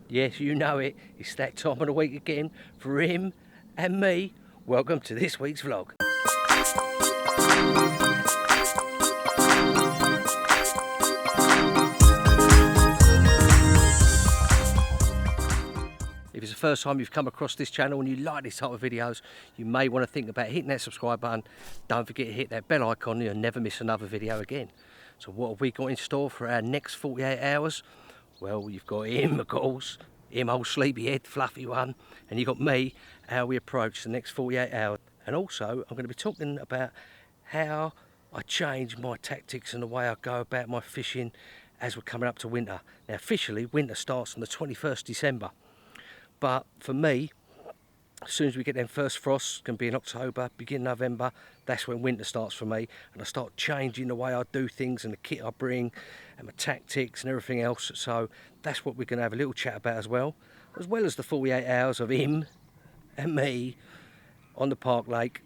Yes, you know it. It's that time of the week again for him and me. Welcome to this week's vlog. If it's the first time you've come across this channel and you like this type of videos, you may want to think about hitting that subscribe button. Don't forget to hit that bell icon and you'll never miss another video again. So what have we got in store for our next 48 hours? Well, you've got him, of course, him old sleepyhead, fluffy one, and you've got me, how we approach the next 48 hours. And also, I'm going to be talking about how I change my tactics and the way I go about my fishing as we're coming up to winter. Now, officially, winter starts on the 21st December. But for me, as soon as we get them first frosts, can be in October, beginning November, that's when winter starts for me. And I start changing the way I do things and the kit I bring and my tactics and everything else. So that's what we're going to have a little chat about as well as the 48 hours of him and me on the park lake.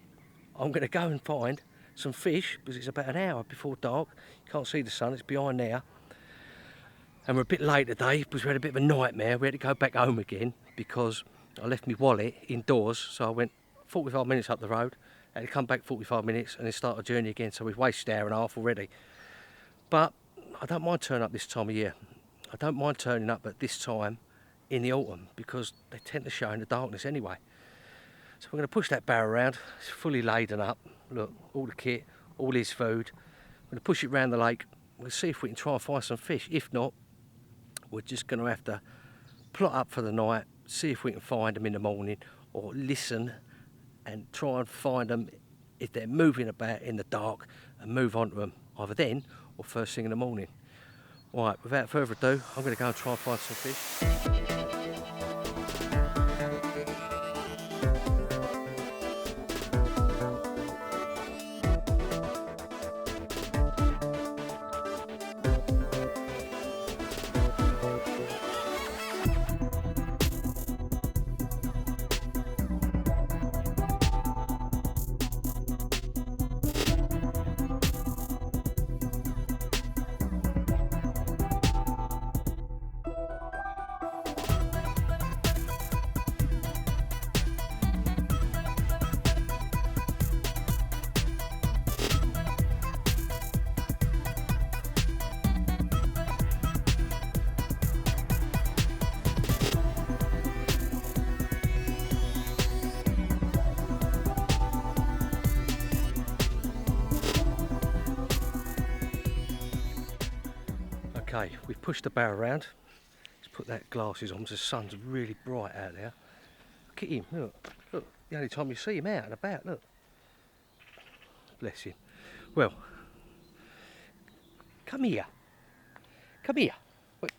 I'm going to go and find some fish because it's about an hour before dark. You can't see the sun, it's behind there. And we're a bit late today because we had a bit of a nightmare. We had to go back home again because I left my wallet indoors. So I went 45 minutes up the road, had to come back 45 minutes and then start a journey again. So we've wasted an hour and a half already. But I don't mind turning up this time of year. I don't mind turning up at this time in the autumn because they tend to show in the darkness anyway. So we're going to push that barrow around. It's fully laden up. Look, all the kit, all his food. I'm going to push it around the lake. We'll see if we can try and find some fish. If not, we're just going to have to plot up for the night, see if we can find them in the morning, or listen and try and find them if they're moving about in the dark and move on to them either then or first thing in the morning. Right, without further ado, I'm going to go and try and find some fish. Okay, we've pushed the barrow around. Let's put that glasses on because the sun's really bright out there. Look at him, look, the only time you see him out and about, look. Bless him. Well, come here. Wait.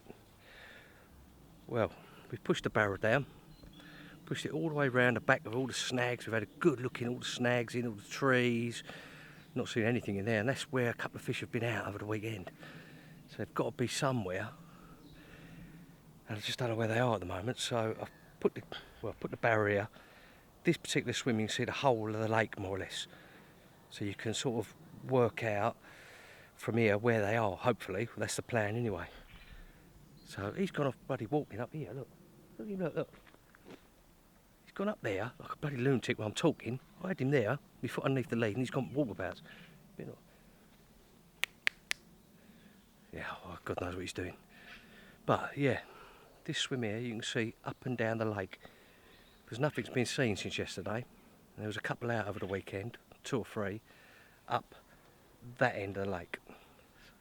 Well, we've pushed the barrow down, pushed it all the way around the back of all the snags. We've had a good look in all the snags, in all the trees, not seen anything in there, and that's where a couple of fish have been out over the weekend. So they've got to be somewhere, and I just don't know where they are at the moment. So I've put the barrow here. This particular swim, you can see the whole of the lake more or less. So you can sort of work out from here where they are, hopefully. Well, that's the plan anyway. So he's gone off bloody walking up here, look. Look at him, look. He's gone up there like a bloody lunatic while I'm talking. I had him there, my foot underneath the lead, and he's gone walkabouts. Yeah, oh, God knows what he's doing. But yeah, this swim here you can see up and down the lake because nothing's been seen since yesterday. And there was a couple out over the weekend, 2 or 3, up that end of the lake.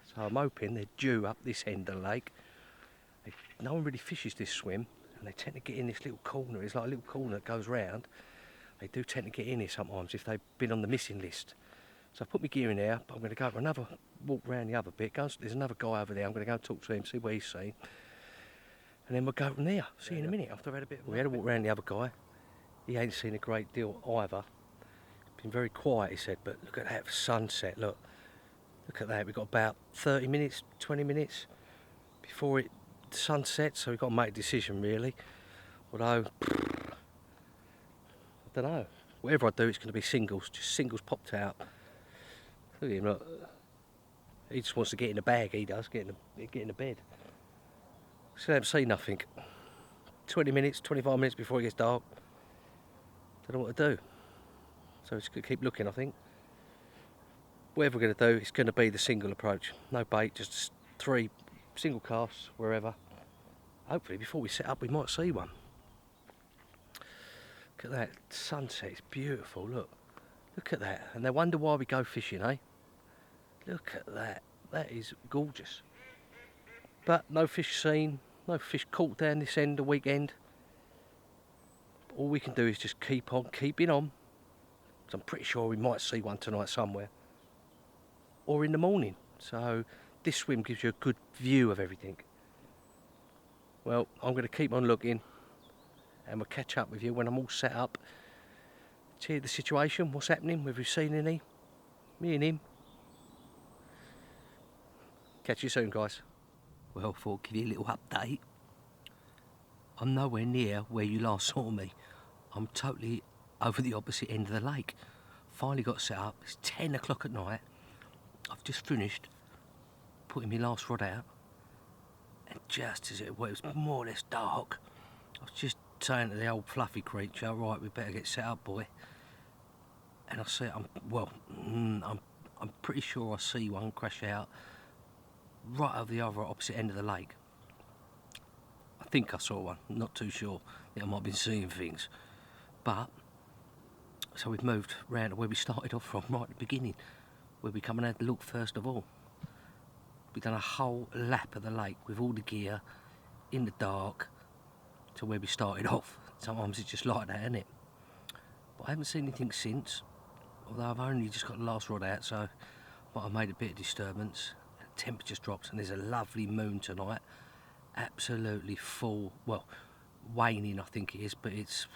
So I'm hoping they're due up this end of the lake. No one really fishes this swim and they tend to get in this little corner. It's like a little corner that goes round. They do tend to get in here sometimes if they've been on the missing list. So I put my gear in there, but I'm going to go for another walk around the other bit. There's another guy over there. I'm going to go and talk to him, see what he's seen. And then we'll go from there. See you in a minute after I've had a bit. We had a walk around the other guy. He ain't seen a great deal either. Been very quiet, he said, but look at that sunset, look. Look at that, we've got about 30 minutes, 20 minutes before it sunsets, so we've got to make a decision really. Although, I don't know. Whatever I do, it's going to be singles, just singles popped out. Look at him, look. He just wants to get in the bag, he does, get in the bed. Still haven't seen nothing. 20 minutes, 25 minutes before it gets dark. Don't know what to do. So it's going to keep looking, I think. Whatever we're going to do, it's going to be the single approach. No bait, just 3 single casts wherever. Hopefully before we set up we might see one. Look at that sunset, it's beautiful, look. Look at that. And they wonder why we go fishing, eh? Look at that. That is gorgeous. But no fish seen, no fish caught down this end of weekend. All we can do is just keep on keeping on. So I'm pretty sure we might see one tonight somewhere. Or in the morning. So this swim gives you a good view of everything. Well, I'm going to keep on looking and we'll catch up with you when I'm all set up. See the situation, what's happening, whether we've seen any, me and him. Catch you soon, guys. Well, thought I'd give you a little update. I'm nowhere near where you last saw me. I'm totally over the opposite end of the lake. Finally got set up, it's 10 o'clock at night. I've just finished putting my last rod out. And just as it was more or less dark, I was just saying to the old fluffy creature, right, we better get set up, boy. And I see, I'm pretty sure I see one crash out right over the other opposite end of the lake. I think I saw one, not too sure. I think I might have been seeing things. But, so we've moved round to where we started off from, right at the beginning, where we come and had a look first of all. We've done a whole lap of the lake with all the gear, in the dark, to where we started off. Sometimes it's just like that, isn't it? But I haven't seen anything since, although I've only just got the last rod out, so might have made a bit of disturbance. The temperature's dropped and there's a lovely moon tonight. Absolutely full, well, waning I think it is, but it's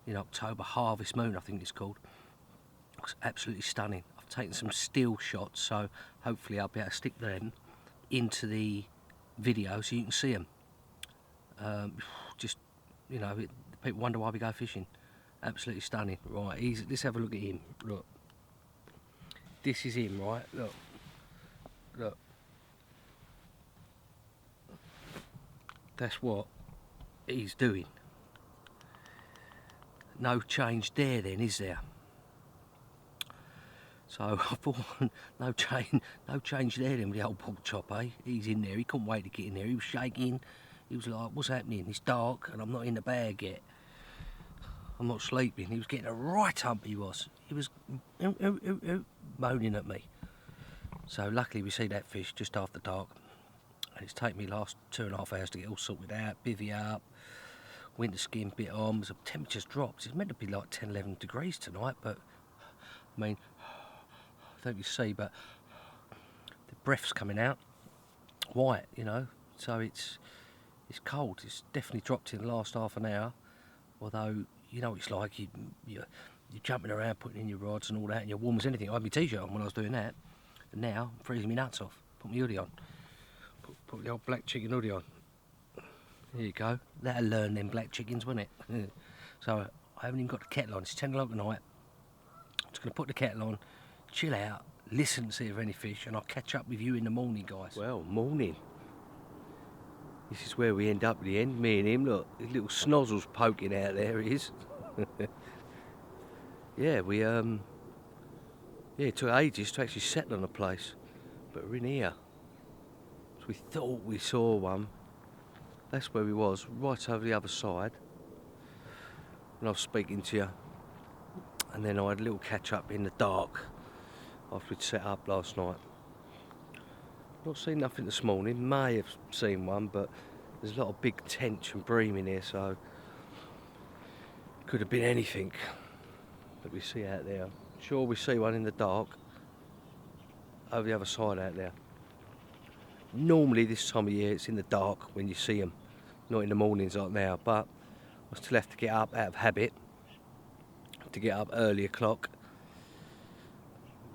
in October, harvest moon I think it's called. Looks absolutely stunning. I've taken some still shots, so hopefully I'll be able to stick them into the video so you can see them. Just, you know, people wonder why we go fishing. Absolutely stunning. Right, let's have a look at him. Look. This is him, right? Look. Look. That's what he's doing. No change there then, is there? So I thought, no change there then with the old pork chop, eh? He's in there, he couldn't wait to get in there, he was shaking. He was like, what's happening? It's dark and I'm not in the bag yet. I'm not sleeping. He was getting a right hump, he was. He was moaning at me. So luckily we see that fish just after dark. And it's taken me last 2.5 hours to get all sorted out, bivvy up, winter skin bit on. The temperature's dropped. It's meant to be like 10, 11 degrees tonight, but I mean, I don't know if you see, but the breath's coming out white, you know, so it's cold. It's definitely dropped in the last half an hour, although you know what it's like, you're jumping around putting in your rods and all that and you're warm as anything. I had my t-shirt on when I was doing that, and now I'm freezing my nuts off. Put my hoodie on, put the old black chicken hoodie on. There you go, that'll learn them black chickens, won't it? So I haven't even got the kettle on. It's 10 o'clock at night. I'm just going to put the kettle on, chill out, listen to see if there are any fish, and I'll catch up with you in the morning, guys. Well, morning. This is where we end up at the end, me and him. Look, his little snozzle's poking out there, he is. Yeah, it took ages to actually settle on a place, but we're in here. So we thought we saw one. That's where we was, right over the other side. And I was speaking to you, and then I had a little catch up in the dark after we'd set up last night. Not seen nothing this morning, may have seen one, but there's a lot of big tench and bream in here, so could have been anything that we see out there. Sure, we see one in the dark over the other side out there. Normally this time of year it's in the dark when you see them, not in the mornings like now, but I still have to get up out of habit, to get up early o'clock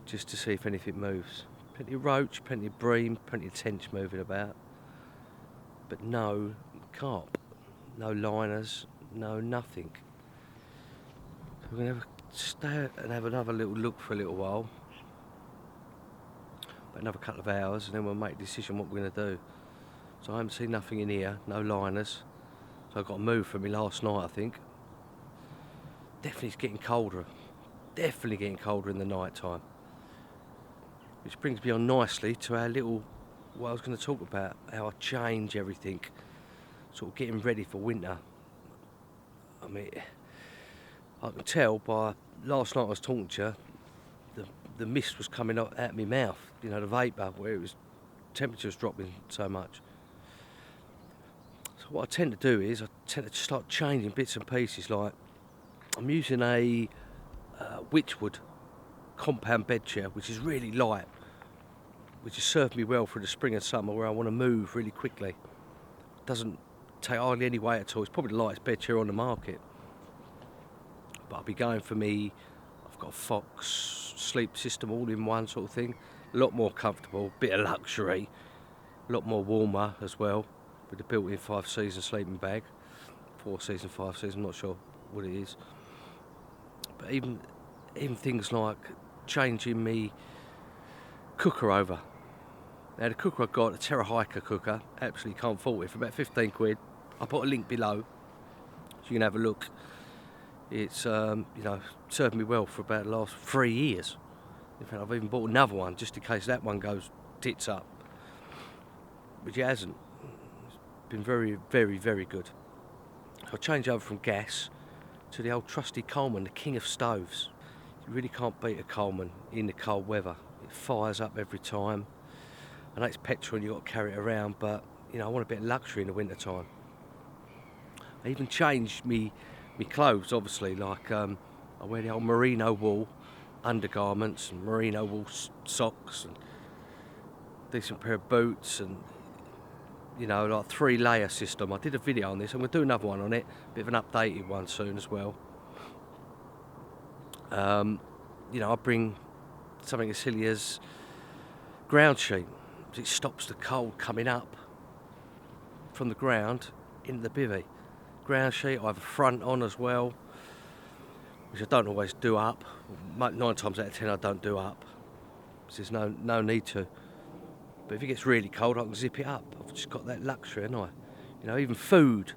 just to see if anything moves. Plenty of roach, plenty of bream, plenty of tench moving about, but no carp, no liners, no nothing. So we're going to stay and have another little look for a little while, about another couple of hours, and then we'll make a decision what we're going to do. So I haven't seen nothing in here, no liners, So I got to move for me last night, I think. Definitely it's getting colder. Definitely getting colder in the night time. Which brings me on nicely to our little, what I was going to talk about, how I change everything, sort of getting ready for winter. I mean, I can tell by last night I was talking to you, the mist was coming out my mouth, you know, the vapour, where it was, temperature was dropping so much. So what I tend to do is I tend to start changing bits and pieces. Like I'm using a Witchwood compound bed chair, which is really light, which has served me well through the spring and summer where I want to move really quickly. Doesn't take hardly any weight at all. It's probably the lightest bed chair on the market. But I'll be going for me, I've got a Fox sleep system all in one sort of thing. A lot more comfortable, bit of luxury, a lot more warmer as well, with the built-in 5-season sleeping bag. 4-season, 5-season, I'm not sure what it is. But even things like changing me cooker over. Now the cooker I got, a Terra Hiker cooker, absolutely can't fault it, for about 15 quid. I'll put a link below so you can have a look. It's you know, served me well for about the last 3 years. In fact, I've even bought another one just in case that one goes tits up, which it hasn't. It's been very, very, very good. I changed over from gas to the old trusty Coleman, the king of stoves. You really can't beat a Coleman in the cold weather. It fires up every time. I know it's petrol and you've got to carry it around, but you know, I want a bit of luxury in the winter time. I even changed me clothes, obviously, like I wear the old merino wool undergarments and merino wool socks and decent pair of boots, and you know, like 3-layer system. I did a video on this. I'm going to do another one on it, bit of an updated one soon as well. You know, I bring something as silly as ground sheet. It stops the cold coming up from the ground into the bivvy. Ground sheet, I have a front on as well, which I don't always do up. 9 times out of 10 I don't do up, because there's no need to. But if it gets really cold, I can zip it up. I've just got that luxury, haven't I? You know, even food,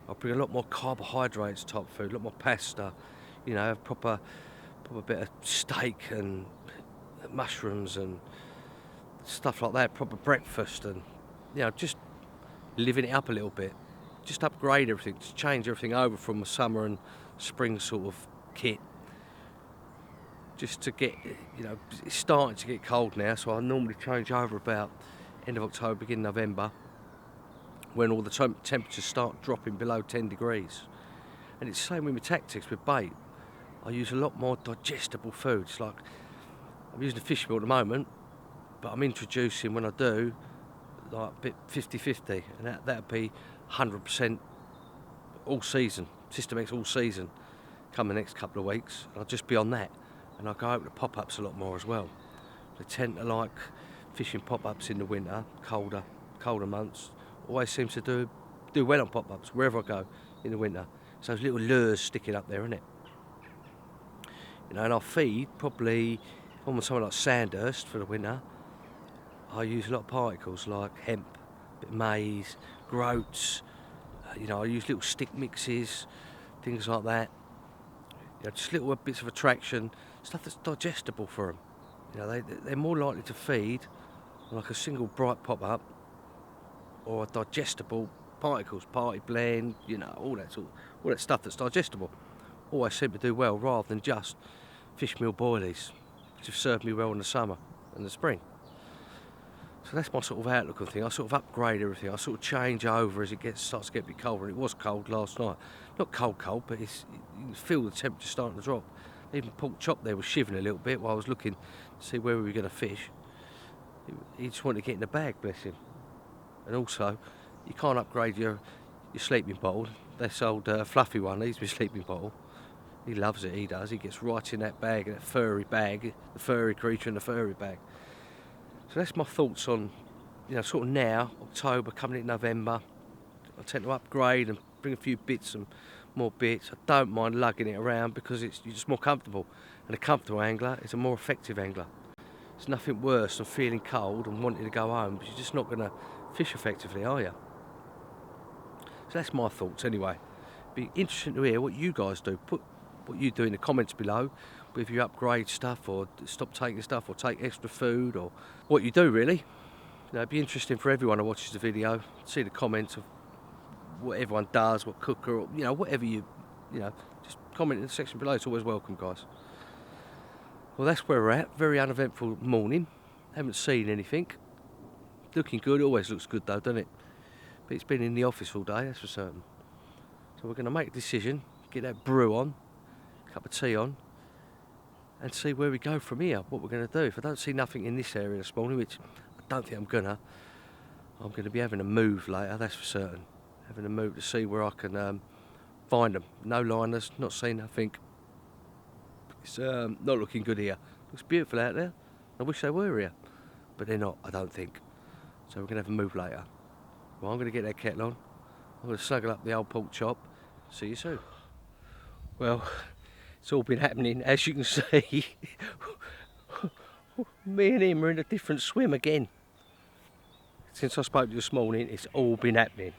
I bring a lot more carbohydrates type food, a lot more pasta. You know, a proper bit of steak and mushrooms and stuff like that. Proper breakfast, and you know, just living it up a little bit. Just upgrade everything, just change everything over from a summer and spring sort of kit. Just to get, you know, it's starting to get cold now, so I normally change over about end of October, beginning November, when all the temperatures start dropping below 10 degrees. And it's the same with my tactics with bait. I use a lot more digestible foods. Like, I'm using a fish meal at the moment, but I'm introducing, when I do, like a bit 50-50, and that'd be 100% all season, System X all season, come the next couple of weeks. And I'll just be on that. And I go out to pop-ups a lot more as well. They tend to like fishing pop-ups in the winter, colder months. Always seems to do well on pop-ups wherever I go in the winter. So those little lures sticking up there, isn't it? You know, and I'll feed probably on something like Sandhurst for the winter. I use a lot of particles like hemp, bit of maize, groats. You know, I use little stick mixes, things like that. You know, just little bits of attraction, stuff that's digestible for them. You know, they're more likely to feed on like a single bright pop-up or a digestible particles, party blend, you know, all that stuff that's digestible. Always seem to do well, rather than just fish meal boilies, which have served me well in the summer and the spring. So that's my sort of outlook on things. I sort of upgrade everything. I sort of change over as it starts to get a bit colder. And it was cold last night. Not cold, but you can feel the temperature starting to drop. Even Pork Chop there was shivering a little bit while I was looking to see where we were going to fish. He just wanted to get in the bag, bless him. And also, you can't upgrade your sleeping bottle. This old fluffy one, he's my sleeping bottle. He loves it, he does. He gets right in that bag, that furry bag, the furry creature in the furry bag. So that's my thoughts on, you know, sort of now, October, coming into November. I tend to upgrade and bring a few bits and more bits. I don't mind lugging it around because you're just more comfortable. And a comfortable angler is a more effective angler. There's nothing worse than feeling cold and wanting to go home, but you're just not going to fish effectively, are you? So that's my thoughts anyway. Be interesting to hear what you guys do. Put what you do in the comments below, whether you upgrade stuff or stop taking stuff or take extra food or what you do really. It'd be interesting for everyone who watches the video, see the comments of what everyone does, what cooker, or, whatever you just comment in the section below. It's always welcome, guys. Well, that's where we're at. Very uneventful morning. Haven't seen anything. Looking good. Always looks good though, doesn't it? But it's been in the office all day, that's for certain. So we're going to make a decision, get that brew on, cup of tea on, and see where we go from here, what we're going to do. If I don't see nothing in this area this morning, which I don't think I'm going to be having a move later, that's for certain. Having a move to see where I can find them. No liners, not seeing nothing. It's not looking good here. Looks beautiful out there. I wish they were here, but they're not, I don't think. So we're going to have a move later. Well, I'm going to get that kettle on. I'm going to snuggle up the old pork chop. See you soon. Well, it's all been happening, as you can see. Me and him are in a different swim again. Since I spoke to you this morning, it's all been happening.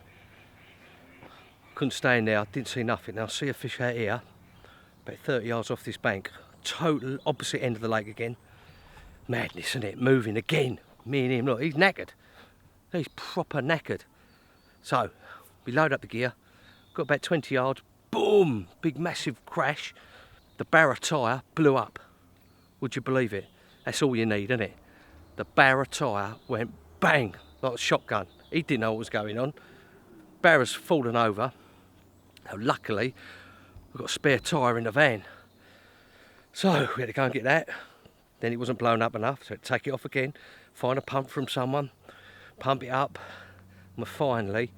Couldn't stay in there, I didn't see nothing. Now I see a fish out here, about 30 yards off this bank. Total opposite end of the lake again. Madness, isn't it? Moving again. Me and him, look, he's knackered. He's proper knackered. So, we load up the gear, got about 20 yards, boom, big massive crash. The barrow tyre blew up. Would you believe it? That's all you need, isn't it? The barrow tyre went bang, like a shotgun. He didn't know what was going on. Barrow's fallen over. Now, luckily, we've got a spare tyre in the van. So, we had to go and get that. Then it wasn't blown up enough, so I had to take it off again, find a pump from someone, pump it up, and finally,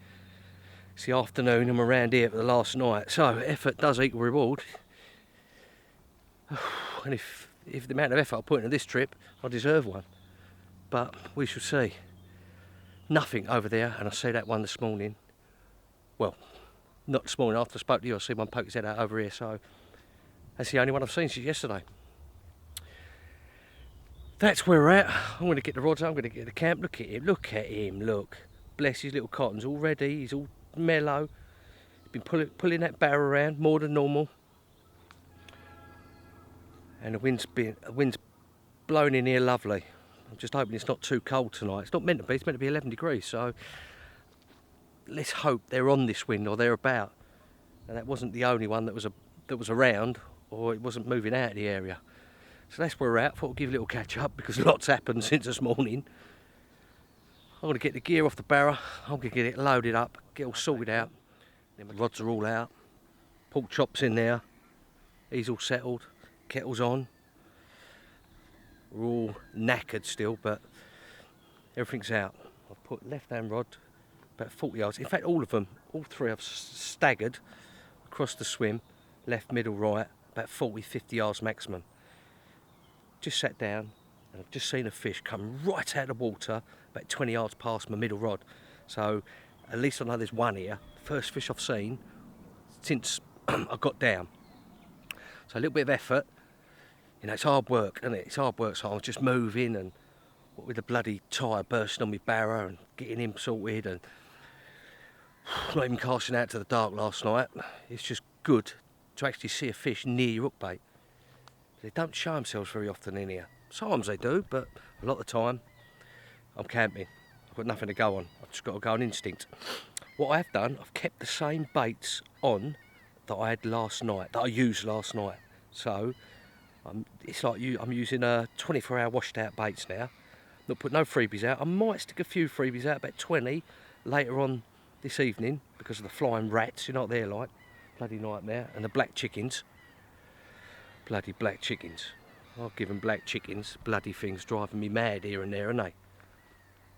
it's the afternoon and we're around here for the last night. So, effort does equal reward. And if the amount of effort I put into this trip, I deserve one. But we shall see. Nothing over there, and I see that one this morning. Well, not this morning, after I spoke to you, I see one poke his head out over here, so that's the only one I've seen since yesterday. That's where we're at. I'm going to get the rods out, I'm going to get the camp. Look at him, look. Bless his little cottons, all ready, he's all mellow. He's been pulling that barrow around more than normal. And the wind's blowing in here lovely. I'm just hoping it's not too cold tonight. It's not meant to be, it's meant to be 11 degrees, so let's hope they're on this wind or they're about. And that wasn't the only one that was around, or it wasn't moving out of the area. So that's where we're at. Thought I'd give you a little catch up because lots happened since this morning. I'm going to get the gear off the barrow. I'm going to get it loaded up, get it all sorted out. Then my rods are all out. Pork chop's in there. He's all settled. Kettle's on. We're all knackered still, but everything's out. I've put left-hand rod about 40 yards. In fact, all of them, all three, I've staggered across the swim, left, middle, right, about 40, 50 yards maximum. Just sat down and I've just seen a fish come right out of the water about 20 yards past my middle rod. So at least I know there's one here. First fish I've seen since I got down. So a little bit of effort. It's hard work, isn't it? It's hard work, so I was just moving and with the bloody tyre bursting on my barrow and getting him sorted and not even casting out to the dark last night. It's just good to actually see a fish near your hook bait. They don't show themselves very often in here. Sometimes they do, but a lot of the time I'm camping. I've got nothing to go on. I've just got to go on instinct. What I've done, I've kept the same baits on that I had last night, that I used last night. So it's like I'm using 24-hour washed out baits now. Not put no freebies out. I might stick a few freebies out, about 20 later on this evening because of the flying rats. You know what they're like? Bloody nightmare. And the black chickens. Bloody black chickens. I've given black chickens, bloody things driving me mad here and there, aren't they?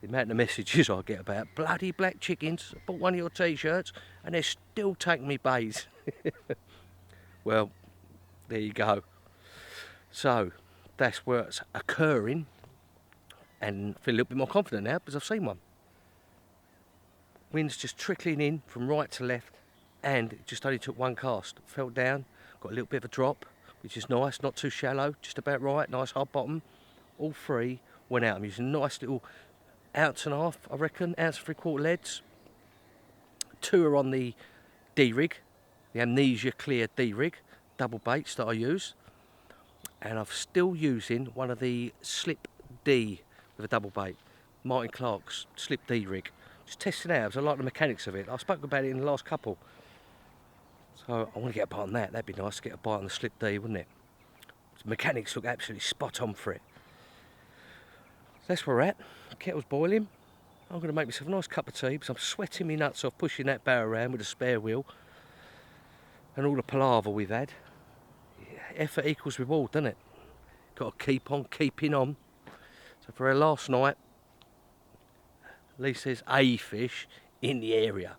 The amount of messages I get about bloody black chickens. I bought one of your t-shirts and they're still taking me bays. Well, there you go. So that's where it's occurring, and I feel a little bit more confident now because I've seen one. Wind's just trickling in from right to left, and it just only took one cast. Fell down, got a little bit of a drop, which is nice, not too shallow, just about right, nice hard bottom. All three went out. I'm using nice little ounce and a half, I reckon, ounce and 3/4 leads. 2 are on the D-rig, the Amnesia Clear D-rig, double baits that I use. And I'm still using one of the Slip D with a double bait, Martin Clark's Slip D rig. Just testing it out, because I like the mechanics of it. I spoke about it in the last couple. So I want to get a bite on that. That'd be nice to get a bite on the Slip D, wouldn't it? The mechanics look absolutely spot on for it. So that's where we're at. The kettle's boiling. I'm going to make myself a nice cup of tea because I'm sweating me nuts off pushing that barrow around with a spare wheel. And all the palaver we've had. Effort equals reward, doesn't it? Got to keep on keeping on. So for our last night, at least there's a fish in the area.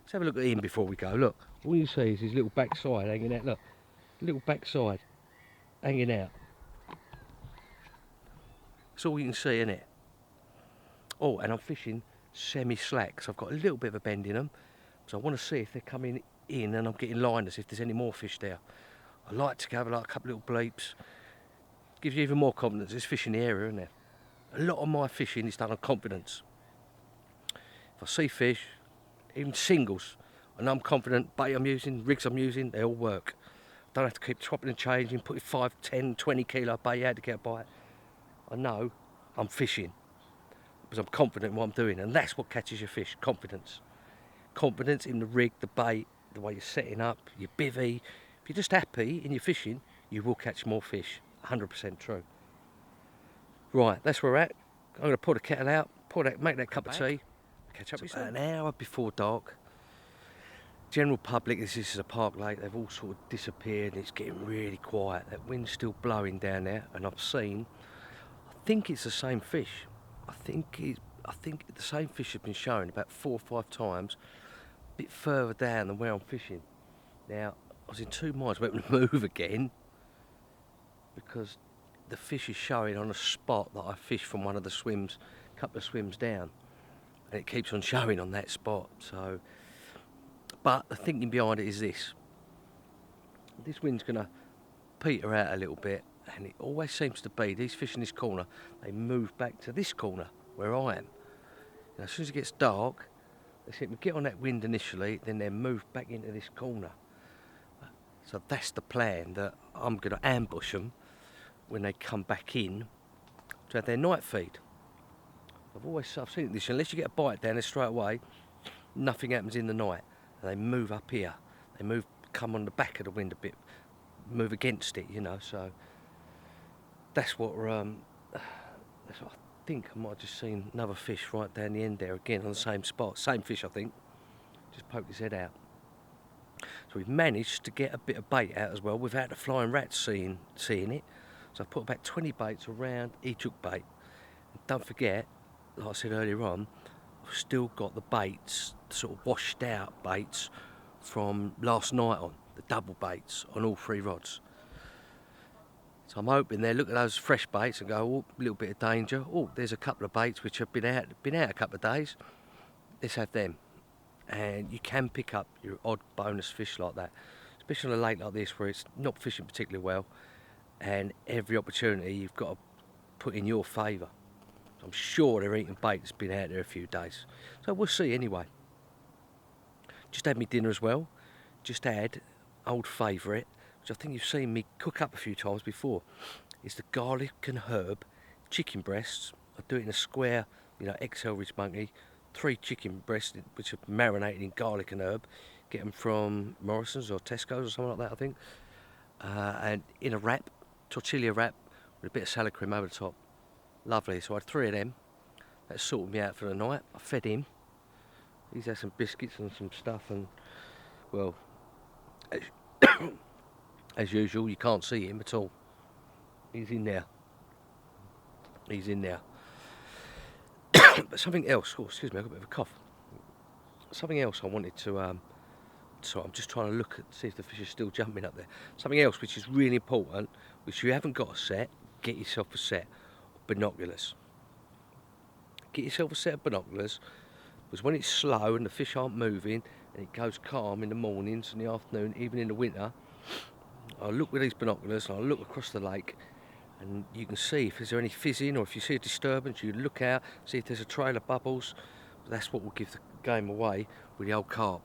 Let's have a look at him before we go. Look, all you see is his little backside hanging out. Look, little backside hanging out. That's all you can see, isn't it? Oh, and I'm fishing semi-slack, so I've got a little bit of a bend in them. So I want to see if they're coming in and I'm getting liners, if there's any more fish there. I like to have like a couple little bleeps. Gives you even more confidence. There's fish in the area, isn't there? A lot of my fishing is done on confidence. If I see fish, even singles, and I'm confident, bait I'm using, rigs I'm using, they all work. I don't have to keep chopping and changing, putting 5, 10, 20 kilo bait out to get a bite. I know I'm fishing because I'm confident in what I'm doing, and that's what catches your fish, confidence. Confidence in the rig, the bait, the way you're setting up, your bivvy. If you're just happy in your fishing, you will catch more fish. 100% true. Right, that's where we're at. I'm going to pour the kettle out, make that cup of tea. Catch up with you soon. About an hour before dark. General public, this is a park lake, they've all sort of disappeared and it's getting really quiet. That wind's still blowing down there, and I think it's the same fish. I think the same fish has been shown about 4 or 5 times, a bit further down than where I'm fishing. Now, I was in 2 minds whether to move again, because the fish is showing on a spot that I fished from one of the swims, a couple of swims down, and it keeps on showing on that spot. So, but the thinking behind it is this wind's going to peter out a little bit, and it always seems to be these fish in this corner, they move back to this corner where I am. Now, as soon as it gets dark, they seem to get on that wind initially, then they move back into this corner. So that's the plan, that I'm going to ambush them when they come back in to have their night feed. I've seen this, unless you get a bite down there straight away, nothing happens in the night. And they move up here. They come on the back of the wind a bit, move against it, you know. So that's what I think. I might have just seen another fish right down the end there again on the same spot. Same fish, I think. Just poked his head out. So we've managed to get a bit of bait out as well without the flying rats seeing it. So I've put about 20 baits around each hook bait. And don't forget, like I said earlier on, I've still got the baits, sort of washed out baits from last night on, the double baits on all 3 rods. So I'm hoping they look at those fresh baits and go, oh, a little bit of danger. Oh, there's a couple of baits which have been out a couple of days. Let's have them. And you can pick up your odd bonus fish like that, especially on a lake like this where it's not fishing particularly well, and every opportunity you've got to put in your favour. I'm sure they're eating bait that's been out there a few days. So we'll see anyway. Just had me dinner as well. Just had old favourite, which I think you've seen me cook up a few times before. It's the garlic and herb chicken breasts. I do it in a square, XL Ridge Monkey. 3 chicken breasts which are marinated in garlic and herb. Get them from Morrison's or Tesco's or something like that, I think. And in a wrap, tortilla wrap, with a bit of salad cream over the top. Lovely. So I had 3 of them. That sorted me out for the night. I fed him. He's had some biscuits and some stuff, and well, as usual, you can't see him at all. He's in there. He's in there. But something else, oh excuse me, I've got a bit of a cough. Something else I wanted to, sorry, I'm just trying to look at, see if the fish is still jumping up there. Something else which is really important, which you haven't got a set, get yourself a set of binoculars. Get yourself a set of binoculars, because when it's slow and the fish aren't moving, and it goes calm in the mornings and the afternoon, even in the winter, I'll look with these binoculars and I'll look across the lake, and you can see if there's any fizzing, or if you see a disturbance, you look out, see if there's a trail of bubbles. That's what will give game away with the old carp.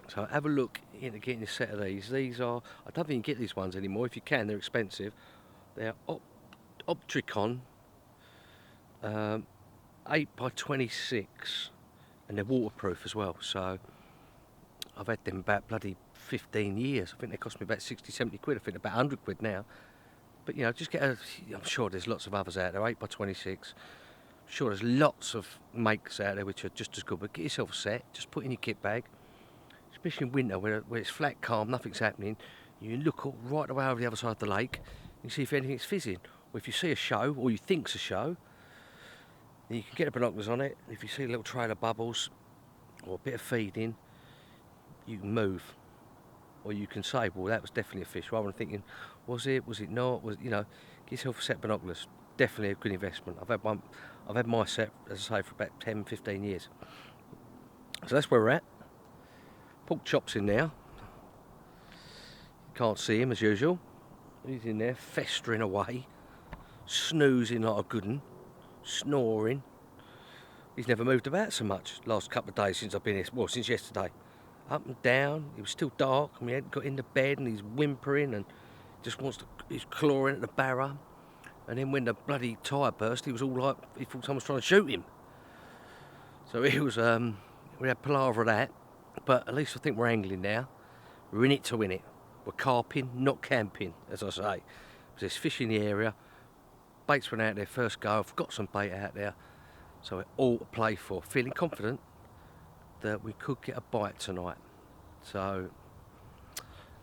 So have a look into getting a set of these. These are, I don't think you can get these ones anymore. If you can, they're expensive. They're Optricon 8x26, and they're waterproof as well. So I've had them about bloody 15 years. I think they cost me about 60, 70 quid. I think about 100 quid now. But you know, just get a, I'm sure there's lots of others out there, 8x26. I'm sure there's lots of makes out there which are just as good, but get yourself a set, just put in your kit bag. Especially in winter where it's flat, calm, nothing's happening. You look right away over the other side of the lake, you see if anything's fizzing. Or if you see a show, or you think's a show, then you can get the binoculars on it. If you see a little trail of bubbles, or a bit of feeding, you can move. Or you can say, well, that was definitely a fish, rather than thinking, was it not? You know, get yourself a set of binoculars. Definitely a good investment. I've had my set, as I say, for about 10, 15 years. So that's where we're at. Pork Chop's in there. Can't see him as usual. He's in there festering away, snoozing like a good 'un, snoring. He's never moved about so much last couple of days since I've been here, well, since yesterday. Up and down, it was still dark and we hadn't got into bed, and he's whimpering and just wants to, he's clawing at the barrow. And then when the bloody tyre burst, he was all like, he thought someone was trying to shoot him. So he was, we had palaver of that. But at least I think we're angling now. We're in it to win it. We're carping, not camping, as I say. There's fish in the area. Baits went out there first go. I've got some bait out there. So we're all to play for. Feeling confident that we could get a bite tonight. So,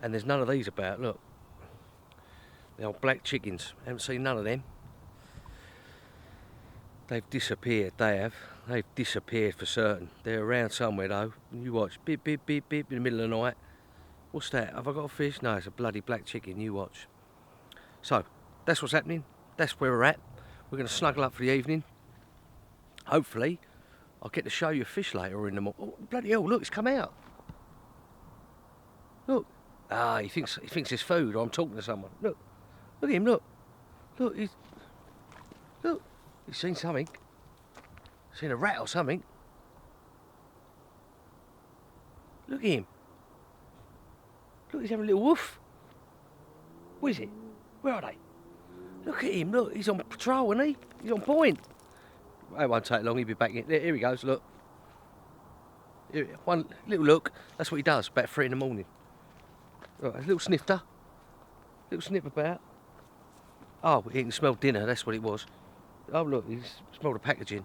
and there's none of these about. Look, the old black chickens. Haven't seen none of them. They've disappeared, they have. They've disappeared for certain. They're around somewhere though. You watch, beep, beep, beep, beep, in the middle of the night. What's that? Have I got a fish? No, it's a bloody black chicken, you watch. So, that's what's happening. That's where we're at. We're going to snuggle up for the evening. Hopefully, I'll get to show you a fish later in the morning. Oh, bloody hell, look, it's come out. Look. Ah, he thinks it's food, or I'm talking to someone. Look. Look at him, look. Look, look. He's seen something. Seen a rat or something. Look at him. Look, he's having a little woof. Where is it? Where are they? Look at him, look, he's on patrol, isn't he? He's on point. It won't take long, he'll be back in. Here he goes, look. Here, one little look, that's what he does, about 3 in the morning. Right, a little snifter. Little snip about. Oh, he can smell dinner, that's what it was. Oh look, he's smelled the packaging.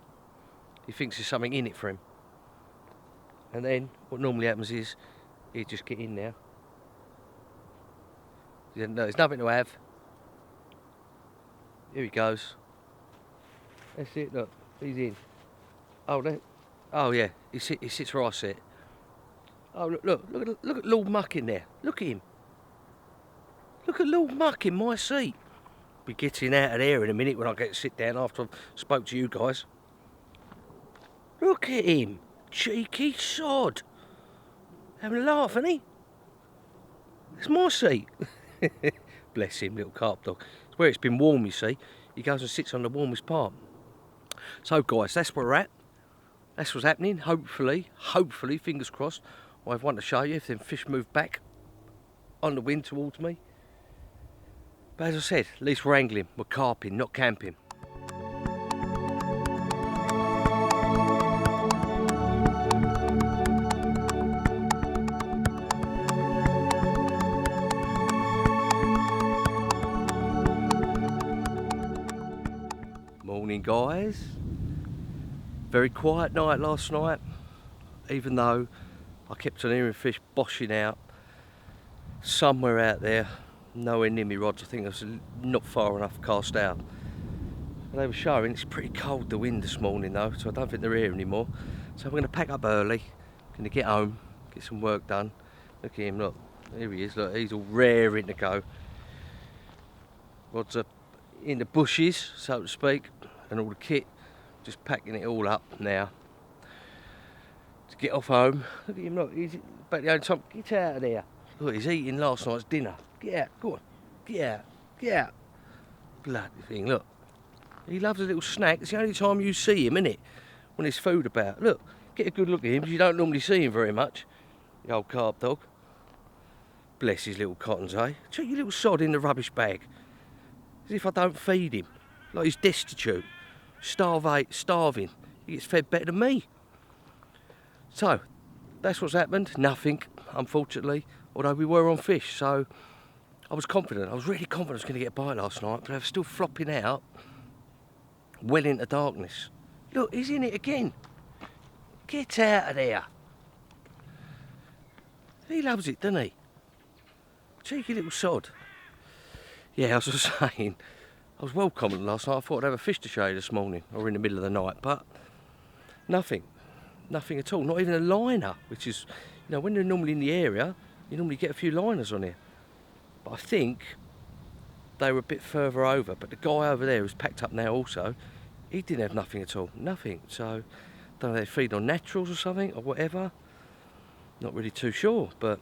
He thinks there's something in it for him. And then, what normally happens is, he'd just get in there. No, there's nothing to have. Here he goes. That's it, look, he's in. Oh yeah, he sits where I sit. Oh look at Lord Muck in there. Look at him. Look at Lord Muck in my seat. Be getting out of there in a minute when I get to sit down after I've spoke to you guys. Look at him, cheeky sod. Having a laugh, isn't he? It's my seat. Bless him, little carp dog. It's where it's been warm, you see. He goes and sits on the warmest part. So guys, that's where we're at. That's what's happening. Hopefully, fingers crossed, I'll have one to show you if them fish move back on the wind towards me. But as I said, at least we're angling, we're carping, not camping. Morning guys. Very quiet night last night, even though I kept on hearing fish boshing out somewhere out there. Nowhere near me rods, I think I was not far enough cast out. And they were showing, it's pretty cold, the wind this morning though, so I don't think they're here anymore. So I'm going to pack up early, going to get home, get some work done. Look at him, look, here he is, look, he's all raring to go. Rods are in the bushes, so to speak, and all the kit, just packing it all up now. To get off home, look at him, look, he's back the only time, get out of there. Look, he's eating last night's dinner. Get out, go on, get out. Bloody thing, look. He loves a little snack. It's the only time you see him, isn't it? When there's food about. Look, get a good look at him, because you don't normally see him very much. The old carp dog. Bless his little cottons, eh? Check your little sod in the rubbish bag. As if I don't feed him. Like he's destitute. Starving. He gets fed better than me. So, that's what's happened. Nothing, unfortunately. Although we were on fish, so I was confident. I was really confident I was going to get a bite last night, but I was still flopping out well into darkness. Look, he's in it again. Get out of there. He loves it, doesn't he? Cheeky little sod. Yeah, as I was saying, I was well confident last night. I thought I'd have a fish to show you this morning, or in the middle of the night, but nothing. Nothing at all. Not even a liner, which is, you know, when they're normally in the area, you normally get a few liners on here. But I think they were a bit further over. But the guy over there who's packed up now also, he didn't have nothing at all. Nothing. So, don't know if they feed on naturals or something, or whatever. Not really too sure, but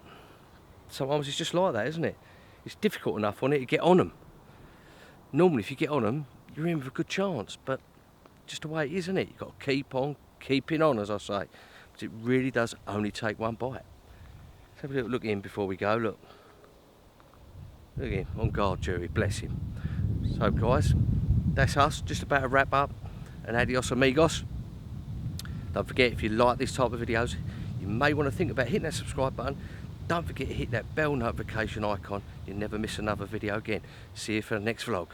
sometimes it's just like that, isn't it? It's difficult enough on it to get on them. Normally, if you get on them, you're in with a good chance, but just the way it is, isn't it? You've got to keep on keeping on, as I say. But it really does only take one bite. Let's have a little look at him before we go. Look. Look at him, on guard duty, bless him. So, guys, that's us. Just about to wrap up. And adios amigos. Don't forget, if you like this type of videos, you may want to think about hitting that subscribe button. Don't forget to hit that bell notification icon. You'll never miss another video again. See you for the next vlog.